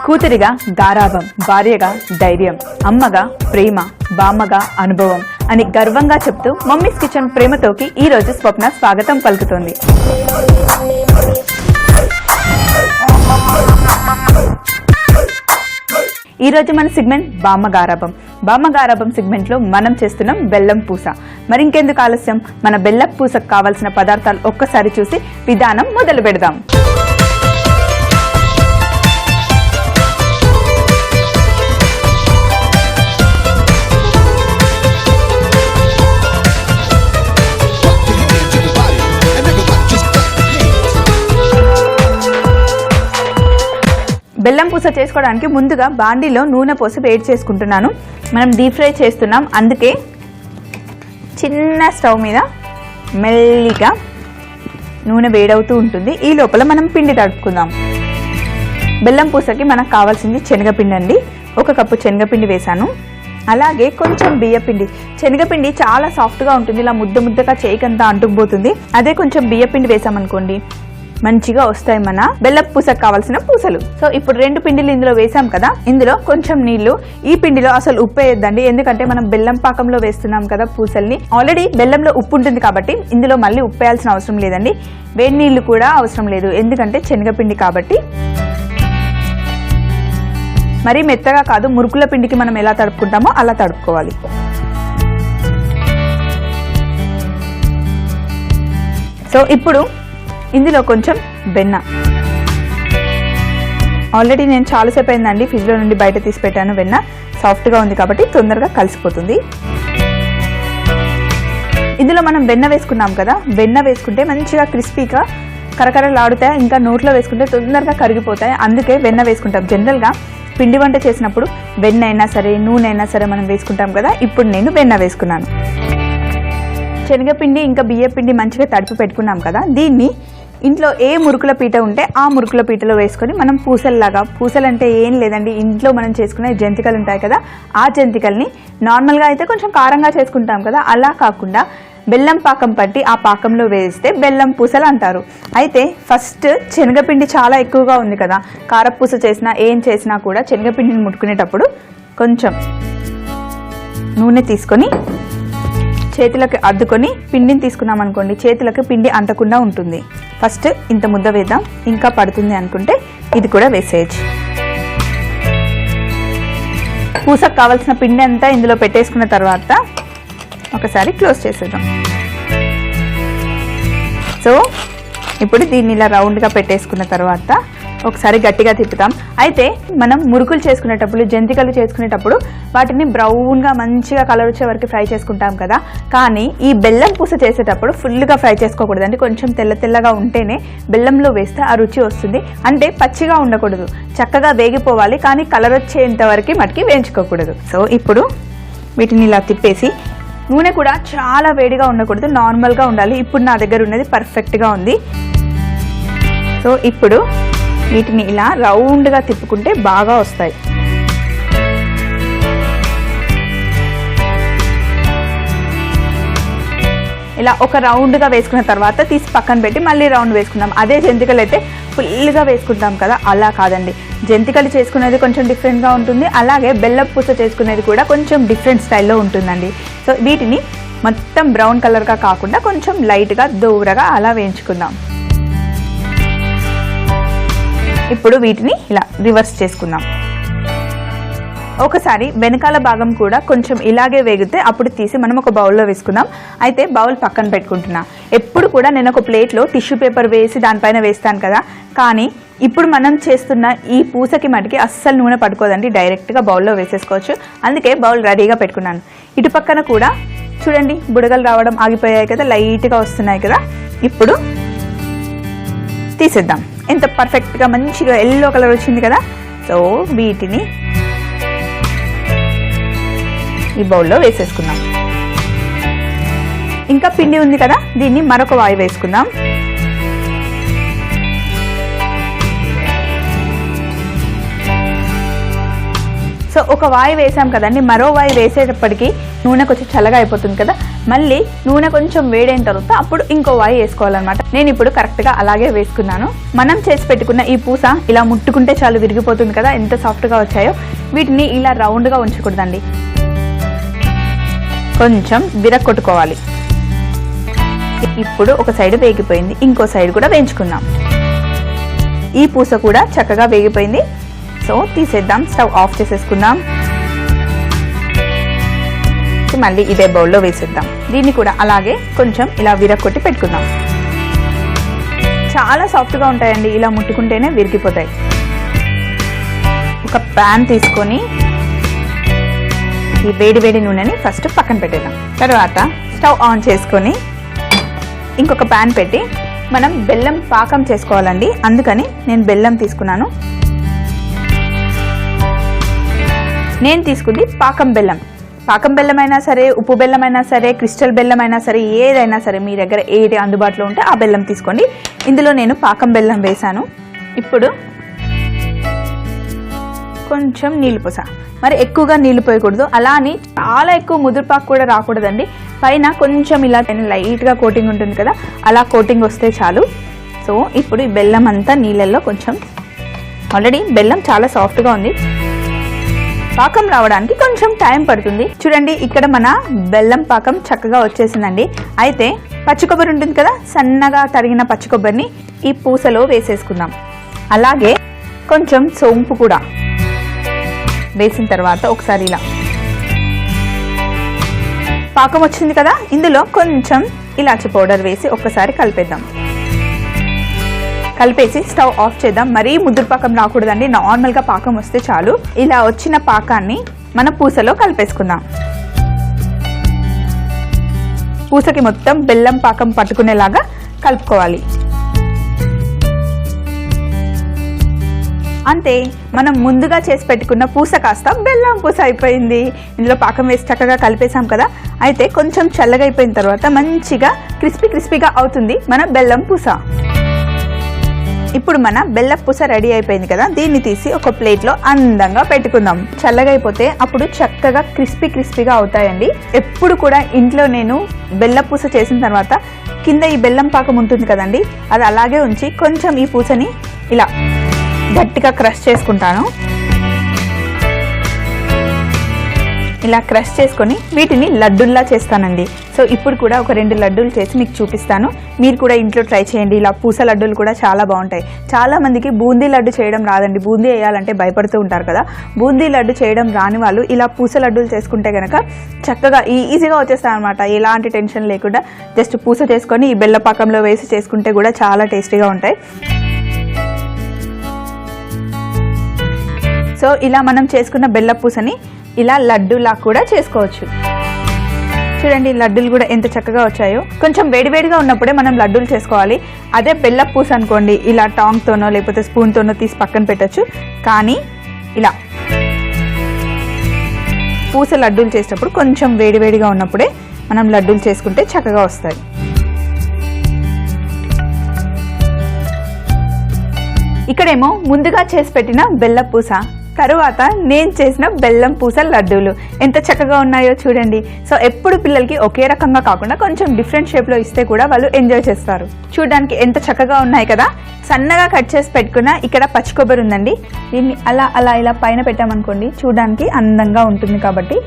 కూతురిగా గారాబం, భార్యగా ధైర్యం, అమ్మగా ప్రేమ, బామ్మగా అనుభవం అని గర్వంగా చెప్తూ మమ్మీస్ కిచెన్ ప్రేమతోకి ఈ రోజు స్వప్న స్వాగతం పలుకుతోంది. ఈ రోజు మన సెగ్మెంట్ బామ్మగారాబం. బామ్మగారాబం సెగ్మెంట్ లో మనం చేస్తున్నాం బెల్లం పూస. మరి ఇంకెందుకు ఆలస్యం, మన బెల్లం పూసకు కావాల్సిన పదార్థాలు ఒక్కసారి చూసి విధానం మొదలు పెడదాం. బెల్లం పూస చేసుకోవడానికి ముందుగా బాండీలో నూనె పోసి వేడి చేసుకుంటున్నాను. మనం డీప్ ఫ్రై చేస్తున్నాం, అందుకే చిన్న స్టవ్ మీద మెల్లిగా నూనె వేడవుతూ ఉంటుంది. ఈ లోపల మనం పిండి తడుపుకుందాం. బెల్లం పూసకి మనకు కావాల్సింది శనగపిండి అండి. 1 కప్పు శనగపిండి వేసాను. అలాగే కొంచెం బియ్యపిండి. శనగపిండి చాలా సాఫ్ట్గా ఉంటుంది, ఇలా ముద్దగా చేయికంతా అంటుకుపోతుంది. అదే కొంచెం బియ్యపిండి వేసామనుకోండి మంచిగా వస్తాయి మన బెల్లం పూసకు కావాల్సిన పూసలు. సో ఇప్పుడు 2 పిండిలు ఇందులో వేసాం కదా, ఇందులో కొంచెం నీళ్లు. ఈ పిండిలో అసలు ఉప్పు వేయద్దండి, ఎందుకంటే మనం బెల్లం పాకంలో వేస్తున్నాం కదా పూసల్ని. ఆల్రెడీ బెల్లంలో ఉప్పు ఉంటుంది కాబట్టి ఇందులో మళ్ళీ ఉప్పు వేయాల్సిన అవసరం లేదండి. వేడి నీళ్లు కూడా అవసరం లేదు, ఎందుకంటే శనగపిండి కాబట్టి. మరీ మెత్తగా కాదు, మురుకుల పిండికి మనం ఎలా తడుపుకుంటామో అలా తడుపుకోవాలి. సో ఇప్పుడు ఇందులో కొంచెం వెన్న. ఆల్రెడీ నేను చాలాసేపు అయిందండి ఫ్రిడ్జ్లో నుండి బయట తీసి పెట్టాను. వెన్న సాఫ్ట్గా ఉంది కాబట్టి తొందరగా కలిసిపోతుంది. ఇందులో మనం వెన్న వేసుకున్నాం కదా, వెన్న వేసుకుంటే మంచిగా క్రిస్పీగా కరకరలాడుతాయి. ఇంకా నోట్లో వేసుకుంటే తొందరగా కరిగిపోతాయి, అందుకే వెన్న వేసుకుంటాం. జనరల్గా పిండి వంట చేసినప్పుడు వెన్న అయినా సరే నూనె అయినా సరే మనం వేసుకుంటాం కదా. ఇప్పుడు నేను వెన్న వేసుకున్నాను. శనగపిండి ఇంకా బియ్యపిండి మంచిగా తడిపి పెట్టుకున్నాం కదా, దీన్ని ఇంట్లో ఏ మురుకుల పీట ఉంటే ఆ మురుకుల పీటలో వేసుకొని మనం పూసల్లాగా, పూసలు అంటే ఏం లేదండి, ఇంట్లో మనం చేసుకునే జంతికలు ఉంటాయి కదా, ఆ జంతికల్ని నార్మల్గా అయితే కొంచెం కారంగా చేసుకుంటాం కదా, అలా కాకుండా బెల్లం పాకం పట్టి ఆ పాకంలో వేస్తే బెల్లం పూసలు అంటారు. అయితే ఫస్ట్ శనగపిండి చాలా ఎక్కువగా ఉంది కదా, కారపూస చేసినా ఏం చేసినా కూడా శనగపిండిని ముట్టుకునేటప్పుడు కొంచెం నూనె తీసుకొని చేతులకు అద్దుకొని పిండిని తీసుకున్నాం అనుకోండి, చేతులకు పిండి అంటకుండా ఉంటుంది. ఫస్ట్ ఇంత ముద్ద వేద్దాం, ఇంకా పడుతుంది అనుకుంటే ఇది కూడా వేసేయచ్చు. పూసకు కావాల్సిన పిండి అంతా ఇందులో పెట్టేసుకున్న తర్వాత ఒకసారి క్లోజ్ చేసేద్దాం. సో ఇప్పుడు దీన్ని ఇలా రౌండ్గా పెట్టేసుకున్న తర్వాత ఒకసారి గట్టిగా తిప్పుతాం. అయితే మనం మురుకులు చేసుకునేటప్పుడు, జంతికలు చేసుకునేటప్పుడు వాటిని బ్రౌన్గా మంచిగా కలర్ వచ్చే వరకు ఫ్రై చేసుకుంటాం కదా, కానీ ఈ బెల్లం పూస చేసేటప్పుడు ఫుల్గా ఫ్రై చేసుకోకూడదండి. కొంచెం తెల్లగా ఉంటేనే బెల్లంలో వేస్తే ఆ రుచి వస్తుంది. అంటే పచ్చిగా ఉండకూడదు, చక్కగా వేగిపోవాలి, కానీ కలర్ వచ్చేంత వరకు మటుకి వేయించుకోకూడదు. సో ఇప్పుడు వీటిని ఇలా తిప్పేసి, నూనె కూడా చాలా వేడిగా ఉండకూడదు, నార్మల్గా ఉండాలి. ఇప్పుడు నా దగ్గర ఉన్నది పర్ఫెక్ట్గా ఉంది. సో ఇప్పుడు వీటిని ఇలా రౌండ్గా తిప్పుకుంటే బాగా వస్తాయి. ఇలా ఒక రౌండ్గా వేసుకున్న తర్వాత తీసి పక్కన పెట్టి మళ్ళీ రౌండ్ వేసుకుందాం. అదే జంతికలు అయితే ఫుల్గా వేసుకుంటాం కదా, అలా కాదండి. జంతికలు చేసుకునేది కొంచెం డిఫరెంట్గా ఉంటుంది, అలాగే బెల్లం పూస చేసుకునేది కూడా కొంచెం డిఫరెంట్ స్టైల్లో ఉంటుందండి. సో వీటిని మొత్తం బ్రౌన్ కలర్గా కాకుండా కొంచెం లైట్గా దూరగా అలా వేయించుకుందాం. ఇప్పుడు వీటిని ఇలా రివర్స్ చేసుకుందాం. ఒకసారి వెనకాల భాగం కూడా కొంచెం ఇలాగే వేగితే అప్పుడు తీసి మనం ఒక బౌల్లో వేసుకుందాం. అయితే బౌల్ పక్కన పెట్టుకుంటున్నా. ఎప్పుడు కూడా నేను ఒక ప్లేట్లో టిష్యూ పేపర్ వేసి దానిపైన వేస్తాను కదా, కానీ ఇప్పుడు మనం చేస్తున్న ఈ పూసకి మటుకి అస్సలు నూనె పట్టుకోదండి, డైరెక్ట్గా బౌల్లో వేసేసుకోవచ్చు. అందుకే బౌల్ రెడీగా పెట్టుకున్నాను. ఇటు పక్కన కూడా చూడండి బుడగలు రావడం ఆగిపోయాయి కదా, లైట్గా వస్తున్నాయి కదా. ఇప్పుడు తీసేద్దాం. ఎంత పర్ఫెక్ట్గా మంచిగా ఎల్లో కలర్ వచ్చింది కదా. సో వీటిని ఈ బౌల్లో వేసేసుకుందాం. ఇంకా పిండి ఉంది కదా, దీన్ని మరొక వాయి వేసుకుందాం. సో ఒక వాయి వేసాం కదండి, మరో వాయి వేసేటప్పటికి నూనె కొంచెం చల్లగా అయిపోతుంది కదా, మళ్ళీ నూనె కొంచెం వేడైన తర్వాత అప్పుడు ఇంకో వాయి వేసుకోవాలన్నమాట. నేను ఇప్పుడు కరెక్ట్గా అలాగే వేసుకున్నాను. మనం చేసి పెట్టుకున్న ఈ పూస ఇలా ముట్టుకుంటే చాలు విరిగిపోతుంది కదా, ఎంత సాఫ్ట్గా వచ్చాయో. వీటిని ఇలా రౌండ్గా ఉంచకూడదండి, కొంచెం విరగొట్టుకోవాలి. ఇప్పుడు ఒక సైడ్ వేగిపోయింది, ఇంకో సైడ్ కూడా వేయించుకుందాం. ఈ పూస కూడా చక్కగా వేగిపోయింది. సో తీసేద్దాం, స్టవ్ ఆఫ్ చేసేసుకుందాం. మళ్ళీ ఇదే బౌల్లో వేసేద్దాం. దీన్ని కూడా అలాగే కొంచెం ఇలా విరగొట్టి పెట్టుకుందాం. చాలా సాఫ్ట్గా ఉంటాయండి, ఇలా ముట్టుకుంటేనే విరిగిపోతాయి. ఒక ప్యాన్ తీసుకొని ఈ వేడి వేడి నూనెని ఫస్ట్ పక్కన పెట్టేద్దాం. తర్వాత స్టవ్ ఆన్ చేసుకొని ఇంకొక ప్యాన్ పెట్టి మనం బెల్లం పాకం చేసుకోవాలండి. అందుకని నేను బెల్లం తీసుకున్నాను. నేను తీసుకుంది పాకం బెల్లం. పాకం బెల్లం అయినా సరే, ఉప్పు బెల్లం అయినా సరే, క్రిస్టల్ బెల్లం అయినా సరే, ఏదైనా సరే మీ దగ్గర ఏది అందుబాటులో ఉంటే ఆ బెల్లం తీసుకోండి. ఇందులో నేను పాకం బెల్లం వేసాను. ఇప్పుడు కొంచెం నీళ్ళు పోసా. మరి ఎక్కువగా నీళ్ళు పోయకూడదు, అలా అని చాలా ఎక్కువ ముదురుపాకు కూడా రాకూడదండి. పైన కొంచెం ఇలా లైట్గా కోటింగ్ ఉంటుంది కదా, అలా కోటింగ్ వస్తే చాలు. సో ఇప్పుడు ఈ బెల్లం అంతా నీళ్ళల్లో కొంచెం, ఆల్రెడీ బెల్లం చాలా సాఫ్ట్గా ఉంది, పాకం రావడానికి కొంచెం టైం పడుతుంది. చూడండి ఇక్కడ మన బెల్లం పాకం చక్కగా వచ్చేసిందండి. అయితే పచ్చి కొబ్బరి ఉంటుంది కదా, సన్నగా తరిగిన పచ్చి కొబ్బరిని ఈ పూసలో వేసేసుకుందాం. అలాగే కొంచెం సోంపు కూడా వేసిన తర్వాత ఒకసారి ఇలా పాకం వచ్చింది కదా, ఇందులో కొంచెం ఇలాచి పౌడర్ వేసి ఒక్కసారి కలిపేద్దాం. కలిపేసి స్టవ్ ఆఫ్ చేద్దాం. మరీ ముద్దురు పాకం రాకూడదండి, నార్మల్గా పాకం వస్తే చాలు. ఇలా వచ్చిన పాకాన్ని మన పూసలో కలిపేసుకుందాం. పూసకి మొత్తం బెల్లం పాకం పట్టుకునేలాగా కలుపుకోవాలి. అంతే, మనం ముందుగా చేసి పెట్టుకున్న పూస కాస్త బెల్లం పూస అయిపోయింది. ఇందులో పాకం వేసి చక్కగా కలిపేసాం కదా. అయితే కొంచెం చల్లగా అయిపోయిన తర్వాత మంచిగా క్రిస్పీగా అవుతుంది మన బెల్లం పూస. ఇప్పుడు మన బెల్లం పూస రెడీ అయిపోయింది కదా, దీన్ని తీసి ఒక ప్లేట్లో అందంగా పెట్టుకుందాం. చల్లగా అయిపోతే అప్పుడు చక్కగా క్రిస్పీగా అవుతాయండి. ఎప్పుడు కూడా ఇంట్లో నేను బెల్లం పూస చేసిన తర్వాత కింద ఈ బెల్లం పాకం ఉంటుంది కదండి, అది అలాగే ఉంచి కొంచెం ఈ పూసని ఇలా గట్టిగా క్రష్ చేసుకుంటాను. ఇలా క్రష్ చేసుకొని వీటిని లడ్డూల్లా చేస్తానండి. సో ఇప్పుడు కూడా ఒక 2 లడ్డూలు చేసి మీకు చూపిస్తాను. మీరు కూడా ఇంట్లో ట్రై చేయండి. ఇలా పూస లడ్డూలు కూడా చాలా బాగుంటాయి. చాలా మందికి బూందీ లడ్డు చేయడం రాదండి, బూందీ వేయాలంటే భయపడుతూ ఉంటారు కదా. బూందీ లడ్డు చేయడం రాని వాళ్ళు ఇలా పూస లడ్డూలు చేసుకుంటే కనుక చక్కగా ఈజీగా వచ్చేస్తాయి అనమాట. ఎలాంటి టెన్షన్ లేకుండా జస్ట్ పూస చేసుకొని ఈ బెల్ల పాకంలో వేసి చేసుకుంటే కూడా చాలా టేస్టీగా ఉంటాయి. సో ఇలా మనం చేసుకున్న బెల్ల పూసని ఇలా లడ్డూలా కూడా చేసుకోవచ్చు. చూడండి లడ్డూలు కూడా ఎంత చక్కగా వచ్చాయో. కొంచెం వేడివేడిగా ఉన్నప్పుడే మనం లడ్డూలు చేసుకోవాలి. అదే బెల్ల పూస అనుకోండి, ఇలా టాంగ్తోనో లేకపోతే స్పూన్తోనో తీసి పక్కన పెట్టచ్చు. కానీ ఇలా పూస లడ్డూలు చేసేటప్పుడు కొంచెం వేడివేడిగా ఉన్నప్పుడే మనం లడ్డూలు చేసుకుంటే చక్కగా వస్తాయి. ఇక్కడేమో ముందుగా చేసి పెట్టిన బెల్లం పూస, తరువాత నేను చేసిన బెల్లం పూస లడ్డూలు ఎంత చక్కగా ఉన్నాయో చూడండి. సో ఎప్పుడు పిల్లలకి ఒకే రకంగా కాకుండా కొంచెం డిఫరెంట్ షేప్లో ఇస్తే కూడా వాళ్ళు ఎంజాయ్ చేస్తారు. చూడడానికి ఎంత చక్కగా ఉన్నాయి కదా. సన్నగా కట్ చేసి పెట్టుకున్న ఇక్కడ పచ్చి కొబ్బరి ఉందండి, దీన్ని అలా ఇలా పైన పెట్టామనుకోండి చూడడానికి అందంగా ఉంటుంది. కాబట్టి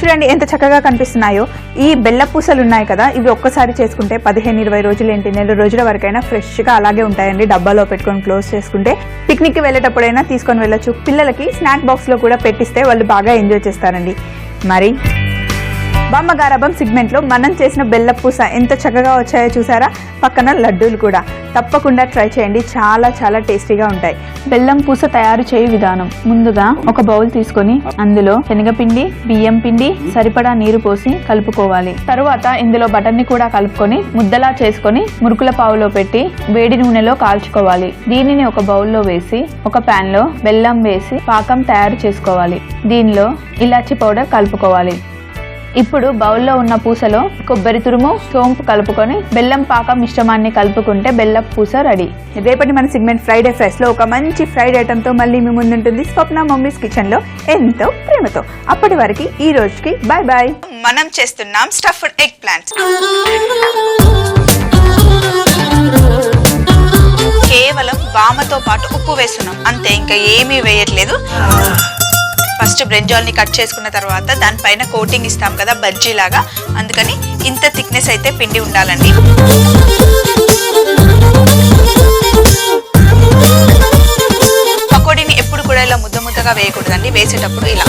చూడండి ఎంత చక్కగా కనిపిస్తున్నాయో. ఈ బెల్ల పూసలు ఉన్నాయి కదా, ఇవి ఒక్కసారి చేసుకుంటే 15-20 రోజులు ఏంటి, నెల రోజుల వరకైనా ఫ్రెష్గా అలాగే ఉంటాయండి. డబ్బాలో పెట్టుకొని క్లోజ్ చేసుకుంటే పిక్నిక్కి వెళ్ళేటప్పుడైనా తీసుకొని వెళ్ళొచ్చు. పిల్లలకి స్నాక్ బాక్స్లో కూడా పెట్టిస్తే వాళ్ళు బాగా ఎంజాయ్ చేస్తారండి. మరి బామ్మగారాబం సెగ్మెంట్లో మనం చేసిన బెల్ల పూస ఎంత చక్కగా వచ్చాయో చూసారా. పక్కన లడ్డూలు కూడా తప్పకుండా ట్రై చేయండి, చాలా చాలా టేస్టీగా ఉంటాయి. బెల్లం పూస తయారు చేయు విధానం: ముందుగా ఒక బౌల్ తీసుకొని అందులో శనగపిండి, బియ్యం పిండి, సరిపడా నీరు పోసి కలుపుకోవాలి. తరువాత ఇందులో బటర్ని కూడా కలుపుకొని ముద్దలా చేసుకొని మురుకుల పావులో పెట్టి వేడి నూనెలో కాల్చుకోవాలి. దీనిని ఒక బౌల్లో వేసి ఒక ప్యాన్ లో బెల్లం వేసి పాకం తయారు చేసుకోవాలి. దీనిలో ఇలాచి పౌడర్ కలుపుకోవాలి. ఇప్పుడు బౌల్లో ఉన్న పూసలో కొబ్బరి తురుము, సోంపు కలుపుకొని బెల్లం పాక మిశ్రమాన్ని కలుపుకుంటే బెల్లం పూస రెడీ. రేపటి మన సెగ్మెంట్ ఫ్రైడే ఫ్రెష్ లో ఒక మంచి ఫ్రైడ్ ఐటమ్ తో మళ్ళీ మీ ముందుంటుంది స్వప్న మమ్మీస్ కిచెన్ లో ఎంతో ప్రేమతో. అప్పటి వరకు ఈ రోజుకి బాయ్ బాయ్. మనం చేస్తున్నాం స్టఫ్డ్ ఎగ్ ప్లాంట్స్. కేవలం వామతో పాటు ఉప్పు వేస్తున్నాం అంతే, ఇంకా ఏమీ వేయట్లేదు. ఫస్ట్ బ్రింజాల్ ని కట్ చేసుకున్న తర్వాత దానిపైన కోటింగ్ ఇస్తాం కదా బజ్జీ లాగా, అందుకని ఇంత థిక్నెస్ అయితే పిండి ఉండాలండి. పకోడీని ఎప్పుడు కూడా ఇలా ముద్ద ముద్దగా వేయకూడదండి, వేసేటప్పుడు ఇలా